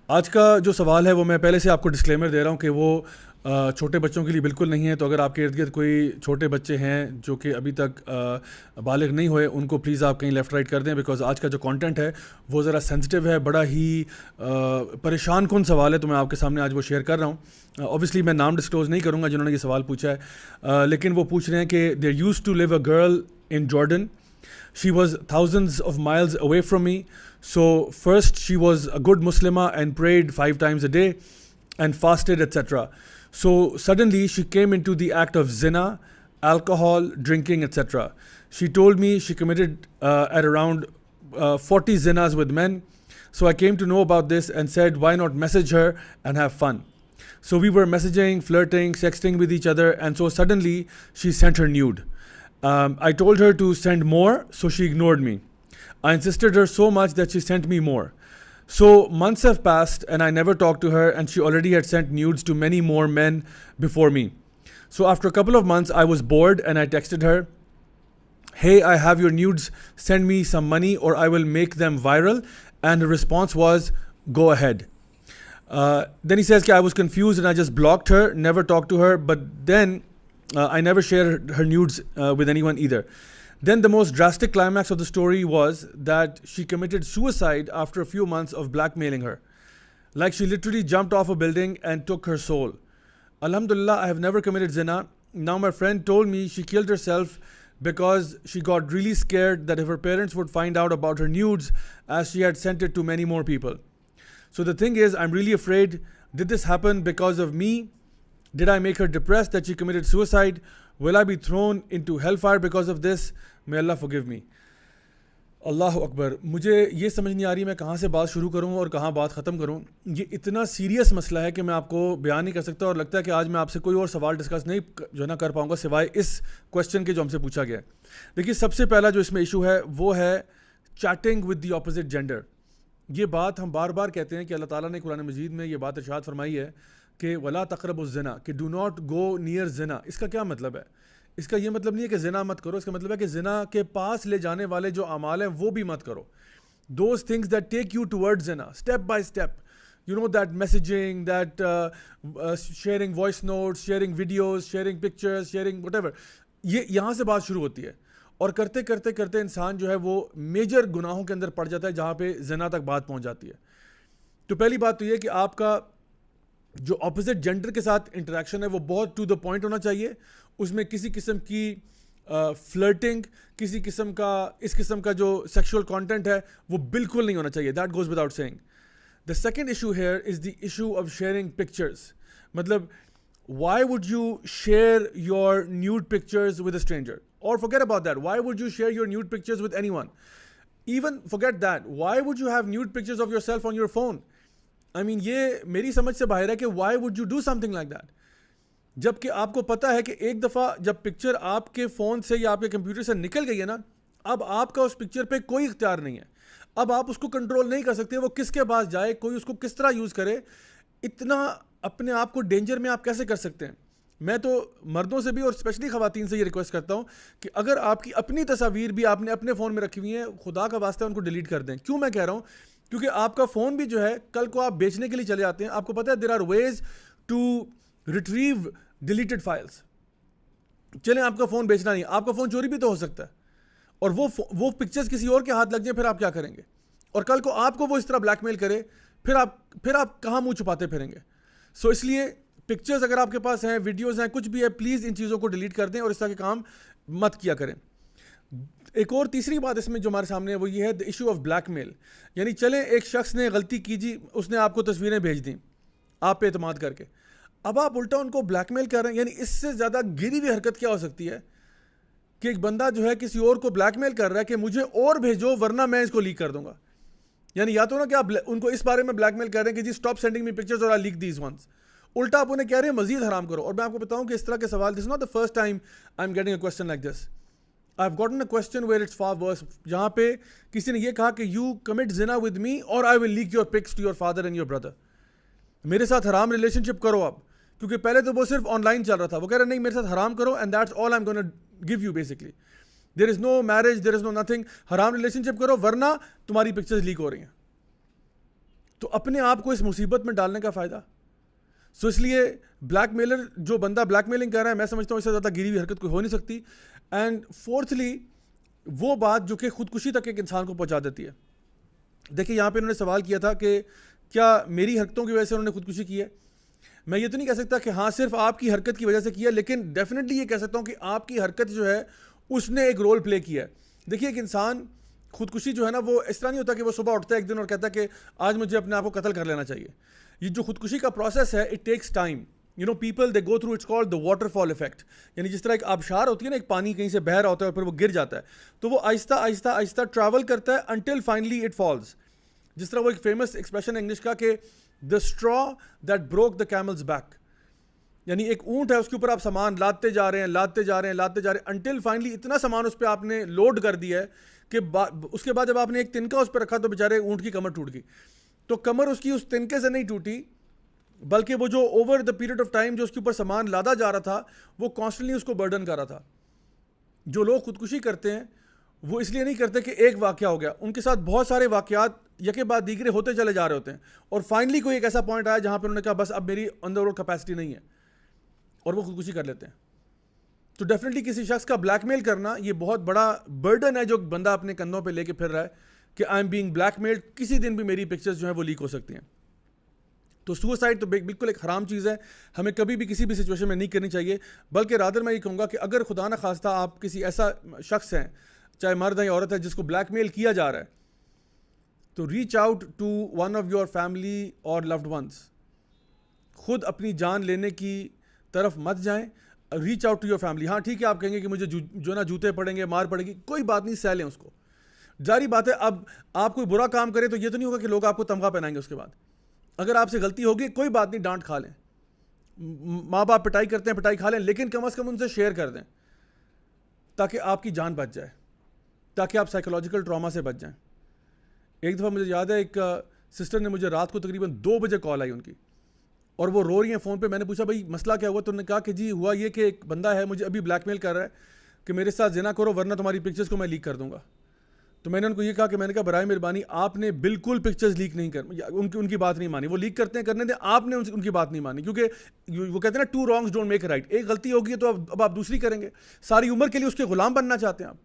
آج کا جو سوال ہے وہ میں پہلے سے آپ کو ڈسکلیمر دے رہا ہوں کہ وہ چھوٹے بچوں کے لیے بالکل نہیں ہے. تو اگر آپ کے ارد گرد کوئی چھوٹے بچے ہیں جو کہ ابھی تک بالغ نہیں ہوئے, ان کو پلیز آپ کہیں لیفٹ رائٹ کر دیں, بیکاز آج کا جو کانٹینٹ ہے وہ ذرا سینسٹیو ہے, بڑا ہی پریشان کن سوال ہے. تو میں آپ کے سامنے آج وہ شیئر کر رہا ہوں. اوبیسلی میں نام ڈسکلوز نہیں کروں گا جنہوں نے یہ سوال پوچھا ہے, لیکن وہ پوچھ رہے ہیں کہ they used to leave a girl in garden. She was thousands of miles away from me. So first she was a good Muslimah and prayed 5 times a day and fasted, etc. So suddenly she came into the act of zina, alcohol, drinking, etc. She told me she committed at around 40 zinas with men. So I came to know about this and said, why not message her and have fun? So we were messaging, flirting, sexting with each other, and so suddenly she sent her nude. I told her to send more, so she ignored me. I insisted her so much that she sent me more. So months have passed and I never talked to her, and she already had sent nudes to many more men before me. So after a couple of months I was bored and I texted her, hey, I have your nudes, send me some money or I will make them viral. And her response was, go ahead. Then he says I was confused and I just blocked her, never talked to her, but then I never shared her nudes with anyone either. Then the most drastic climax of the story was that she committed suicide after a few months of blackmailing her. Like she literally jumped off a building and took her soul. Alhamdulillah, I have never committed zina. Now my friend told me she killed herself because she got really scared that if her parents would find out about her nudes, as she had sent it to many more people. So the thing is, I'm really afraid. Did this happen because of me? Did I make her depressed that she committed suicide? Will I be thrown into hellfire because of this? May Allah forgive me. اللہ اکبر. مجھے یہ سمجھ نہیں آ رہی میں کہاں سے بات شروع کروں اور کہاں بات ختم کروں. یہ اتنا سیریس مسئلہ ہے کہ میں آپ کو بیان نہیں کر سکتا, اور لگتا ہے کہ آج میں آپ سے کوئی اور سوال ڈسکس نہیں جو ہے نا کر پاؤں گا سوائے اس کویشچن کے جو ہم سے پوچھا گیا ہے. دیکھیے, سب سے پہلا جو اس میں ایشو ہے وہ ہے cheating with the opposite gender. یہ بات ہم بار بار کہتے ہیں کہ اللہ تعالیٰ نے قرآن مجید میں یہ بات ارشاد فرمائی ہے کہ ولا تقربوا الزنا, کہ ڈو ناٹ گو نیئر زنا. اس کا کیا مطلب ہے؟ اس کا یہ مطلب نہیں ہے کہ زنا مت کرو, اس کا مطلب ہے کہ زنا کے پاس لے جانے والے جو اعمال ہیں وہ بھی مت کرو. Those things that take you toward زنا, step by step, you know that messaging, that sharing voice notes, sharing videos, sharing pictures, sharing whatever, یہ یہاں سے بات شروع ہوتی ہے. اور کرتے کرتے کرتے انسان جو ہے وہ میجر گناہوں کے اندر پڑ جاتا ہے جہاں پہ زنا تک بات پہنچ جاتی ہے. تو پہلی بات تو یہ کہ آپ کا جو اپوزٹ جینڈر کے ساتھ انٹریکشن ہے وہ بہت ٹو دا پوائنٹ ہونا چاہیے. اس میں کسی قسم کی فلرٹنگ, کسی قسم کا اس قسم کا جو سیکشول کانٹینٹ ہے وہ بالکل نہیں ہونا چاہیے. That goes without seeing. The second issue here is the issue of sharing pictures. مطلب why would you share your nude pictures with a stranger? Or forget about that, why would you share your nude pictures with anyone? Even forget that, why would you have nude pictures of yourself on your phone? I mean, یہ میری سمجھ سے باہر ہے کہ why would you do something like that? جب کہ آپ کو پتہ ہے کہ ایک دفعہ جب پکچر آپ کے فون سے یا آپ کے کمپیوٹر سے نکل گئی ہے نا, اب آپ کا اس پکچر پہ کوئی اختیار نہیں ہے. اب آپ اس کو کنٹرول نہیں کر سکتے, وہ کس کے پاس جائے, کوئی اس کو کس طرح یوز کرے. اتنا اپنے آپ کو ڈینجر میں آپ کیسے کر سکتے ہیں؟ میں تو مردوں سے بھی اور اسپیشلی خواتین سے یہ ریکویسٹ کرتا ہوں کہ اگر آپ کی اپنی تصاویر بھی آپ نے اپنے فون میں رکھی ہوئی ہیں, خدا کا واسطہ ان کو ڈیلیٹ کر دیں. کیوں میں کہہ رہا ہوں؟ کیونکہ آپ کا فون بھی جو ہے کل کو آپ بیچنے کے لیے چلے آتے ہیں. آپ کو پتہ ہے there are ways to retrieve deleted files. چلیں آپ کا فون بیچنا نہیں, آپ کا فون چوری بھی تو ہو سکتا ہے, اور وہ پکچرز کسی اور کے ہاتھ لگ جائیں, پھر آپ کیا کریں گے؟ اور کل کو آپ کو وہ اس طرح بلیک میل کرے, پھر آپ کہاں منہ چھپاتے پھریں گے؟ سو اس لیے پکچرز اگر آپ کے پاس ہیں, ویڈیوز ہیں, کچھ بھی ہے, پلیز ان چیزوں کو ڈیلیٹ کر دیں اور اس طرح کے کام مت کیا کریں. ایک اور تیسری بات اس میں جو ہمارے سامنے ہے وہ یہ ہے دی ایشو آف بلیک میل. یعنی چلیں ایک شخص نے غلطی کی جی, اس نے آپ کو تصویریں بھیج دیں آپ پہ اعتماد کر کے, اب آپ الٹا ان کو بلیک میل کر رہے ہیں. یعنی اس سے زیادہ گری ہوئی حرکت کیا ہو سکتی ہے کہ ایک بندہ جو ہے کسی اور کو بلیک میل کر رہا ہے کہ مجھے اور بھیجو ورنہ میں اس کو لیک کر دوں گا. یعنی یا تو نا کہ آپ ان کو اس بارے میں بلیک میل کر رہے ہیں کہ جی اسٹاپ سینڈنگ می پکچرز اور آئی لیک دیز ونس, الٹا آپ انہیں کہہ رہے ہیں مزید حرام کرو. اور میں آپ کو بتاؤں کہ اس طرح کے سوال, this is not the first time I am getting a question like this. I have gotten a question where it's far worse, جہاں پہ کسی نے یہ کہا کہ یو کمٹ زنا ود می اور I will leak your pics to your father and your brother. میرے ساتھ حرام ریلیشن شپ کرو اب, کیونکہ پہلے تو وہ صرف آن لائن چل رہا تھا. وہ کہہ رہے نہیں میرے ساتھ حرام کرو and that's all I am gonna give you. Basically there is no marriage, there is no nothing, حرام ریلیشن شپ کرو ورنہ تمہاری پکچرز لیک ہو رہی ہیں. تو اپنے آپ کو اس مصیبت میں ڈالنے کا فائدہ. سو اس لیے بلیک میلر جو بندہ بلیک میلنگ کر رہا ہے, میں سمجھتا ہوں اس سے زیادہ گری ہوئی حرکت کوئی ہو نہیں سکتی. اینڈ فورتھلی وہ بات جو کہ خودکشی تک ایک انسان کو پہنچا دیتی ہے. دیکھیں یہاں پہ انہوں نے سوال کیا تھا کہ کیا میری حرکتوں کی وجہ سے انہوں نے خودکشی کی ہے. میں یہ تو نہیں کہہ سکتا کہ ہاں صرف آپ کی حرکت کی وجہ سے کیا, لیکن ڈیفینیٹلی یہ کہہ سکتا ہوں کہ آپ کی حرکت جو ہے اس نے ایک رول پلے کیا ہے. دیکھیے ایک انسان خودکشی جو ہے نا, وہ اس طرح نہیں ہوتا کہ وہ صبح اٹھتا ہے ایک دن اور کہتا ہے کہ آج مجھے اپنے آپ کو قتل کر لینا چاہیے. یہ جو خودکشی کا پروسیس ہے, it takes time. People they go through, it's called the waterfall effect. یعنی جس طرح ایک آبشار ہوتی ہے نا, ایک پانی کہیں سے بہہ رہا ہوتا ہے اور پھر وہ گر جاتا ہے, تو وہ آہستہ آہستہ آہستہ ٹریول کرتا ہے انٹل فائنلی اٹ فالز. جس طرح وہ ایک فیمس ایکسپریشن ہے انگلش کا کہ the straw that broke the camel's back. یعنی ایک اونٹ ہے, اس کے اوپر آپ سامان لاتے جا رہے ہیں انٹل فائنلی اتنا سامان اس پہ آپ نے لوڈ کر دیا ہے کہ اس کے بعد جب آپ نے ایک تنکا اس پہ رکھا تو بیچارے اونٹ کی کمر ٹوٹ گئی. تو کمر اس کی اس تنکے سے نہیں ٹوٹی, بلکہ وہ جو over the period of time جو اس کے اوپر سامان لادا جا رہا تھا وہ کانسٹنٹلی اس کو برڈن کر رہا تھا. جو لوگ خودکشی کرتے ہیں وہ اس لیے نہیں کرتے کہ ایک واقعہ ہو گیا, ان کے ساتھ بہت سارے واقعات یکے بعد دیگرے ہوتے چلے جا رہے ہوتے ہیں, اور فائنلی کوئی ایک ایسا پوائنٹ آیا جہاں پہ انہوں نے کہا بس اب میری اندر اور کیپیسٹی نہیں ہے, اور وہ خودکشی کر لیتے ہیں. تو ڈیفینیٹلی کسی شخص کا بلیک میل کرنا یہ بہت بڑا برڈن ہے جو بندہ اپنے کندھوں پہ لے کے پھر رہا ہے کہ I am being black mailed, کسی دن بھی میری پکچرز جو ہیں وہ لیک ہو سکتی ہیں. تو سوسائڈ تو بالکل ایک حرام چیز ہے, ہمیں کبھی بھی کسی بھی سچویشن میں نہیں کرنی چاہیے. بلکہ رادر میں یہ کہوں گا کہ اگر خدا نہ خواستہ آپ کسی ایسا شخص ہیں, چاہے مرد ہے یا عورت ہے, جس کو بلیک میل کیا جا رہا ہے, تو reach out to one of your family اور لوڈ ونس. خود اپنی جان لینے کی طرف مت جائیں, reach out to your family. ہاں ٹھیک ہے, آپ کہیں گے کہ مجھے جو نا جوتے پڑیں گے, مار پڑے گی, کوئی بات نہیں, سہ لیں اس کو. جاری بات ہے, اب آپ کوئی برا کام کرے تو یہ تو نہیں ہوگا کہ لوگ آپ کو تمغہ پہنائیں گے اس کے بعد. اگر آپ سے غلطی ہوگی کوئی بات نہیں, ڈانٹ کھا لیں, ماں باپ پٹائی کرتے ہیں پٹائی کھا لیں, لیکن کم از کم ان سے شیئر کر دیں تاکہ آپ کی جان بچ جائے, تاکہ آپ سائیکولوجیکل ٹراما سے بچ جائیں. ایک دفعہ مجھے یاد ہے, ایک سسٹر نے مجھے رات کو تقریباً 2 بجے کال آئی ان کی, اور وہ رو رہی ہیں فون پہ. میں نے پوچھا بھائی مسئلہ کیا ہوا؟ تو انہوں نے کہا کہ جی ہوا یہ کہ ایک بندہ ہے مجھے ابھی بلیک میل کر رہا ہے کہ میرے ساتھ زنا کرو ورنہ تمہاری پکچرز کو میں لیک کر دوں گا. تو میں نے ان کو یہ کہا کہ میں نے کہا برائے مہربانی آپ نے بالکل پکچرز لیک نہیں ان کی بات نہیں مانی. وہ لیک کرتے ہیں کرنے دیں, آپ نے ان کی بات نہیں مانی, کیونکہ وہ کہتے ہیں نا 2 wrongs don't make a right. ایک غلطی ہوگی تو اب آپ دوسری کریں گے, ساری عمر کے لیے اس کے غلام بننا چاہتے ہیں آپ.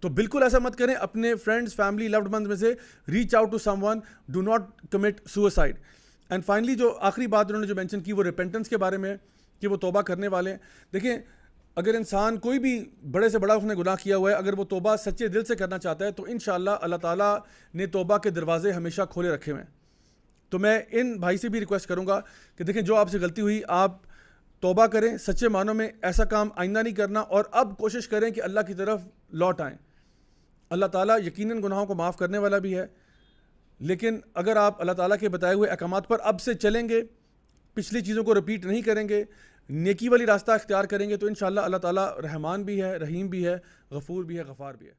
تو بالکل ایسا مت کریں. اپنے فرینڈز, فیملی, لوڈ ونز میں سے reach out to someone, do not commit suicide. And finally جو آخری بات انہوں نے جو مینشن کی وہ ریپینٹنس کے بارے میں, کہ وہ توبہ کرنے والے ہیں. دیکھیں اگر انسان کوئی بھی بڑے سے بڑا اس نے گناہ کیا ہوا ہے, اگر وہ توبہ سچے دل سے کرنا چاہتا ہے تو انشاءاللہ اللہ تعالیٰ نے توبہ کے دروازے ہمیشہ کھولے رکھے ہوئے ہیں. تو میں ان بھائی سے بھی ریکویسٹ کروں گا کہ دیکھیں جو آپ سے غلطی ہوئی آپ توبہ کریں سچے معنوں میں, ایسا کام آئندہ نہیں کرنا, اور اب کوشش کریں کہ اللہ کی طرف لوٹ آئیں. اللہ تعالیٰ یقیناً گناہوں کو معاف کرنے والا بھی ہے, لیکن اگر آپ اللہ تعالیٰ کے بتائے ہوئے احکامات پر اب سے چلیں گے, پچھلی چیزوں کو رپیٹ نہیں کریں گے, نیکی والی راستہ اختیار کریں گے, تو انشاءاللہ اللہ تعالیٰ رحمان بھی ہے, رحیم بھی ہے, غفور بھی ہے, غفار بھی ہے.